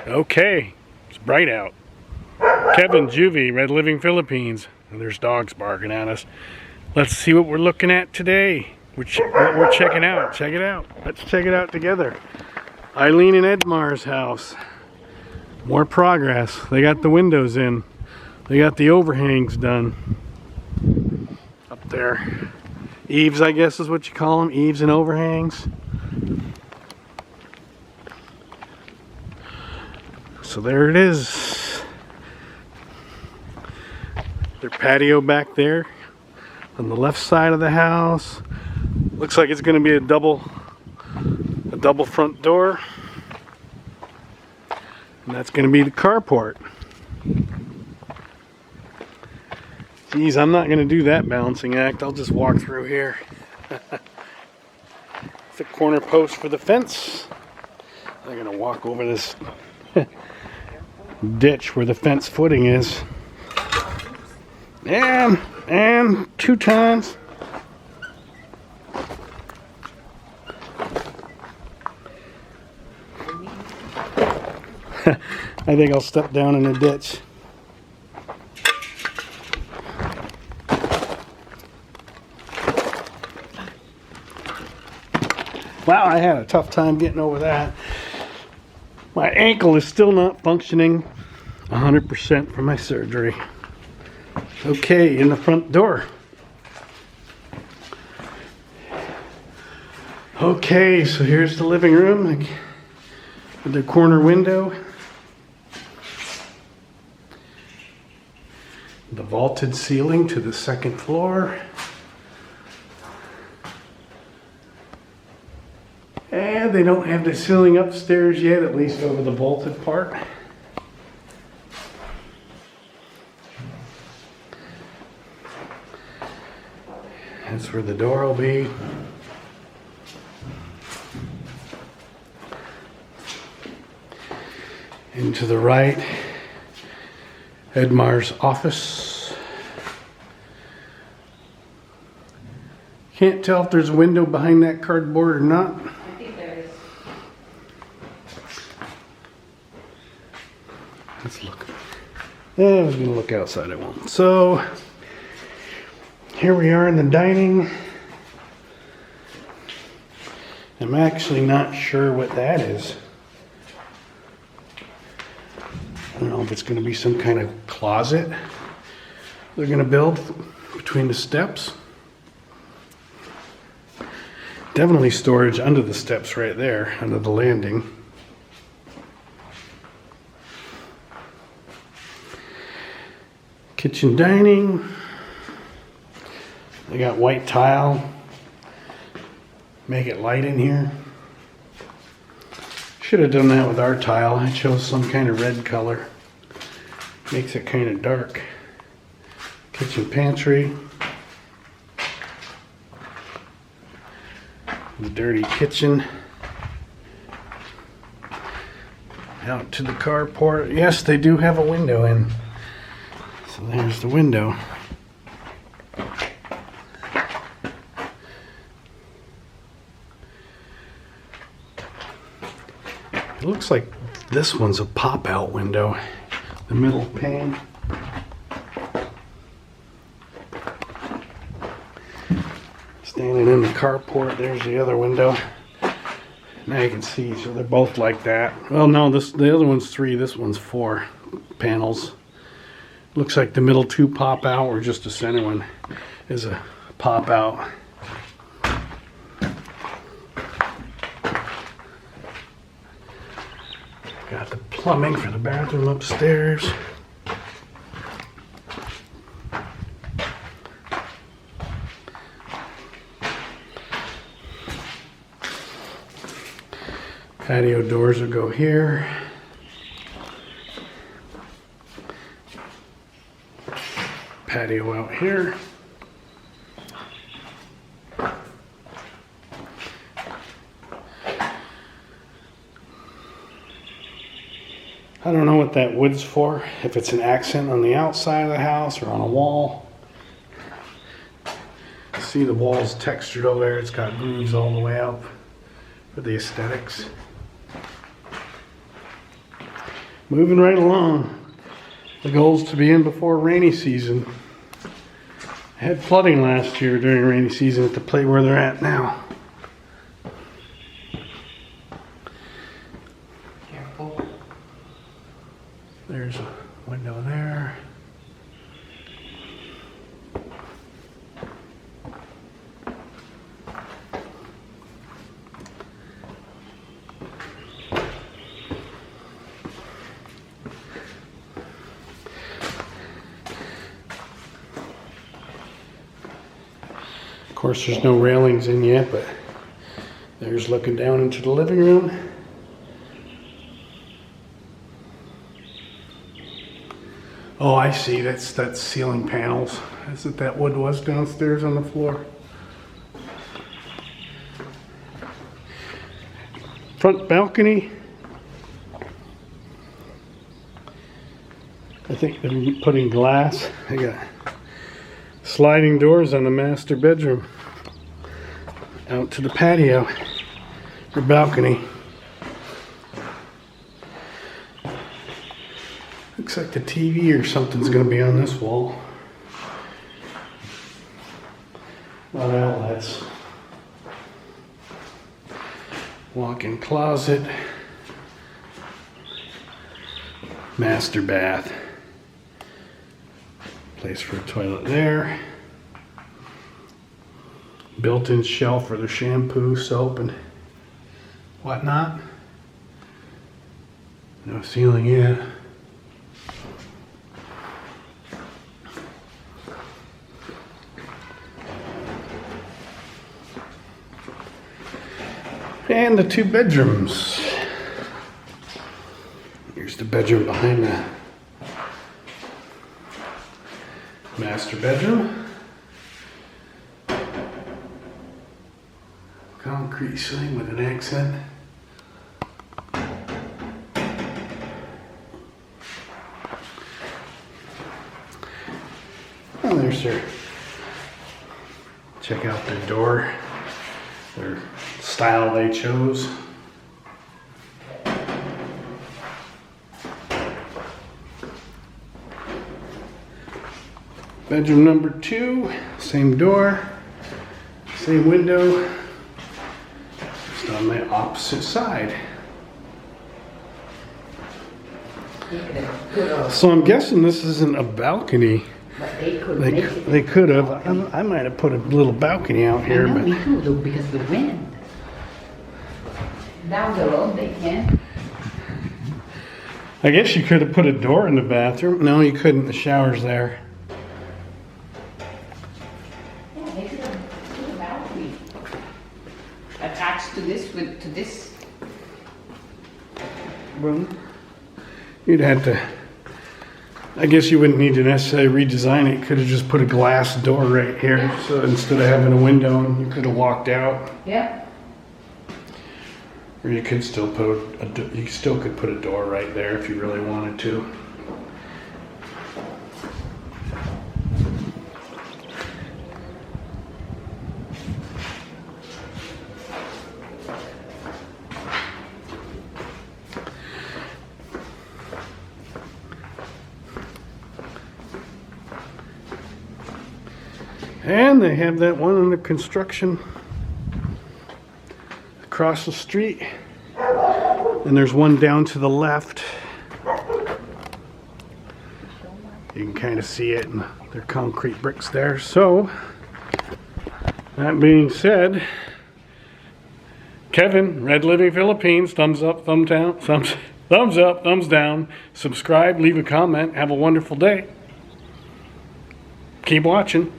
Okay, it's bright out. Kevin Juvie, Red Living Philippines. And there's dogs barking at us. Let's see what we're looking at today. What we're checking out. Check it out. Let's check it out together. Eileen and Edmar's house. More progress. They got the windows in. They got the overhangs done. Up there. Eaves, I guess is what you call them. Eaves and overhangs. So there it is. Their patio back there on the left side of the house. Looks like it's going to be a double front door. And that's going to be the carport. Geez, I'm not going to do that balancing act. I'll just walk through here. The corner post for the fence. I'm going to walk over this ditch where the fence footing is. And 2 times. I think I'll step down in the ditch. Wow, I had a tough time getting over that. My ankle is still not functioning 100% from my surgery. Okay, in the front door. Okay, so here's the living room with the corner window. The vaulted ceiling to the second floor. And they don't have the ceiling upstairs yet, at least over the vaulted part. That's where the door will be. And to the right, Edmar's office. Can't tell if there's a window behind that cardboard or not. I think there is. Let's look. I was going to look outside, I won't. So, here we are in the dining. I'm actually not sure what that is. I don't know if it's going to be some kind of closet they're going to build between the steps. Definitely storage under the steps right there, under the landing. Kitchen dining. They got white tile. Make it light in here. Should have done that with our tile. I chose some kind of red color. Makes it kind of dark. Kitchen pantry. The dirty kitchen. Out to the carport. Yes, they do have a window in. So there's the window. It looks like this one's a pop-out window. The middle pane. Standing in the carport, there's the other window. Now you can see, so they're both like that. Well, no, the other one's 3, this one's 4 panels. Looks like the middle 2 pop out, or just the center one is a pop out. Got the plumbing for the bathroom upstairs. Patio doors will go here. Patio out here. I don't know what that wood's for, if it's an accent on the outside of the house or on a wall. See the wall's textured over there, it's got grooves all the way up for the aesthetics. moving right along. The goal is to be in before rainy season. I had flooding last year during rainy season at the place where they're at now. Careful. There's a window there. Of course, there's no railings in yet, but there's looking down into the living room. Oh, I see. That's ceiling panels. That's what that wood was downstairs on the floor. Front balcony. I think they're putting glass. They got sliding doors on the master bedroom out to the patio or balcony. Looks like the TV or something's going to be on this wall. A lot of outlets. Walk-in closet. Master bath. Place for a toilet there. Built-in shelf for the shampoo, soap, and whatnot. No ceiling yet. And the 2 bedrooms. Here's the bedroom behind the master bedroom. Concrete ceiling with an accent. Oh, there's their, check out their door, their style they chose. Bedroom number 2, same door, same window, just on the opposite side. So I'm guessing this isn't a balcony. But they could make it. They could have. I might have put a little balcony out here, I know, but me too, though, because of the wind. Down the road they can. I guess you could have put a door in the bathroom. No, you couldn't. The shower's there. Yeah, they could have put a balcony attached to this room. You'd have to. I guess you wouldn't need to necessarily redesign it. You could have just put a glass door right here, Yeah. so instead of having a window, you could have walked out. Yeah. Or you could still put you still could put a door right there if you really wanted to. And they have that one under construction across the street. And there's one down to the left. You can kind of see it, and there are concrete bricks there. So, that being said, Kevin, Red Living Philippines, thumbs up, thumbs down, thumbs up, thumbs down. Subscribe, leave a comment. Have a wonderful day. Keep watching.